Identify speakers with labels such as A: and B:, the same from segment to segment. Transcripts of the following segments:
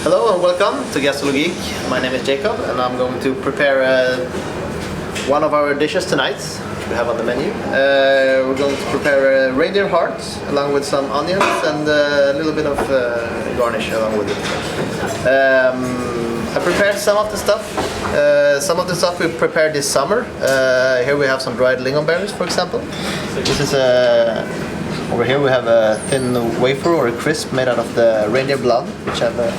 A: Hello and welcome to Gastrologik. My name is Jacob and I'm going to prepare one of our dishes tonight, which we have on the menu. We're going to prepare reindeer heart along with some onions and a little bit of garnish along with it. I prepared some of the stuff. Some of the stuff we prepared this summer. Here we have some dried lingonberries, for example. This is over here we have a thin wafer or a crisp made out of the reindeer blood, which have a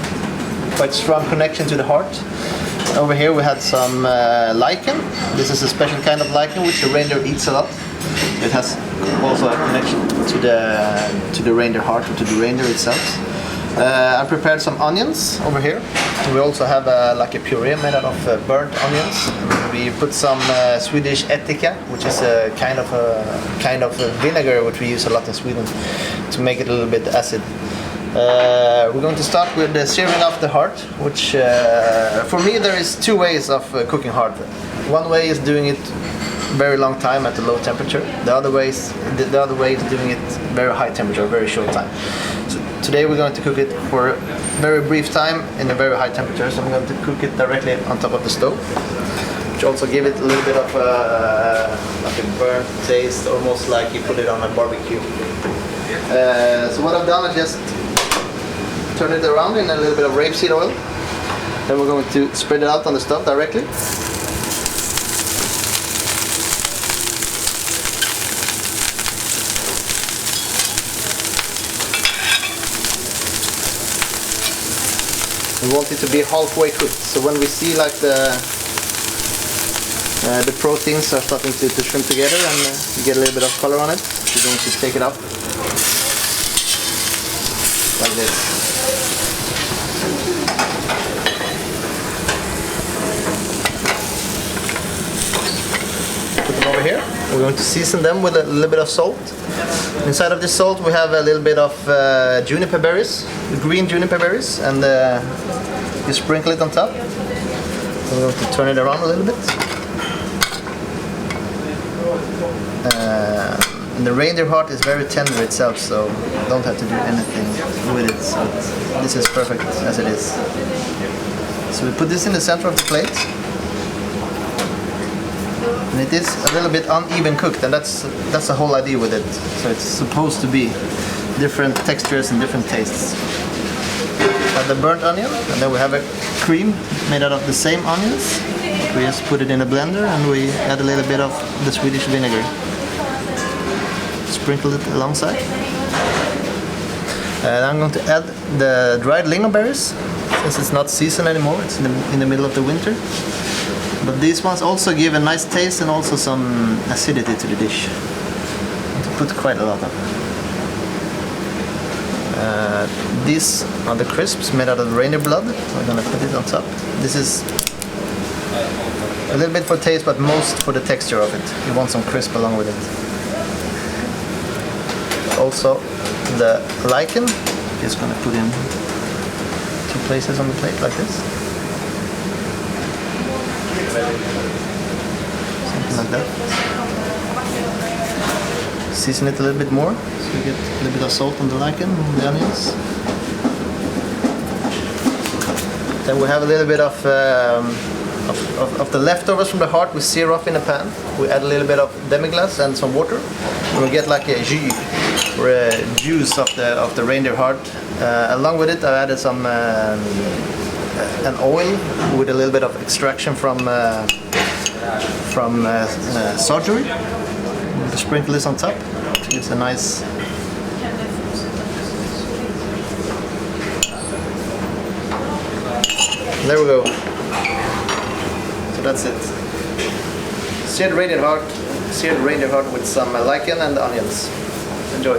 A: quite strong connection to the heart. Over here we had some lichen. This is a special kind of lichen which the reindeer eats a lot. It has also a connection to the reindeer heart or to the reindeer itself. I prepared some onions over here. We also have like a puree made out of burnt onions. We put some Swedish ättika, which is a kind of a vinegar which we use a lot in Sweden to make it a little bit acid. We're going to start with searing off the heart, which for me there is two ways of cooking heart. One way is doing it very long time at a low temperature. The other way is doing it very high temperature, very short time. So today we're going to cook it for a very brief time in a very high temperature. So I'm going to cook it directly on top of the stove, which also give it a little bit of like a burnt taste, almost like you put it on a barbecue. So what I've done is just turn it around in a little bit of rapeseed oil. Then we're going to spread it out on the stove directly. We want it to be halfway cooked. So when we see like the proteins are starting to shrimp together and you get a little bit of color on it, we're going to take it up like this. Put them over here. We're going to season them with a little bit of salt. Inside of this salt we have a little bit of juniper berries, green juniper berries, and you sprinkle it on top. We're going to turn it around a little bit. And the reindeer heart is very tender itself, so you don't have to do anything with it. So this is perfect as it is. So we put this in the center of the plate. And it is a little bit uneven cooked, and that's the whole idea with it. So it's supposed to be different textures and different tastes. Add the burnt onion, and then we have a cream made out of the same onions. We just put it in a blender and we add a little bit of the Swedish vinegar. Sprinkle it alongside. And I'm going to add the dried lingonberries, since it's not seasoned anymore, it's in the middle of the winter. But these ones also give a nice taste and also some acidity to the dish. To put quite a lot of. These are the crisps made out of reindeer blood. We're gonna put it on top. This is a little bit for taste, but most for the texture of it. You want some crisp along with it. Also, the lichen. Just gonna put in 2 places on the plate like this. Something like that. Season it a little bit more, so you get a little bit of salt on the lichen and the onions. Then we have a little bit of the leftovers from the heart. We sear off in a pan. We add a little bit of demi-glace and some water. And we get like a jus, or a juice of the reindeer heart. Along with it, I added some an oil with a little bit of extraction from surgery. We'll sprinkle this on top. It's a nice. There we go. So that's it. Seared reindeer heart with some lichen and onions. Enjoy.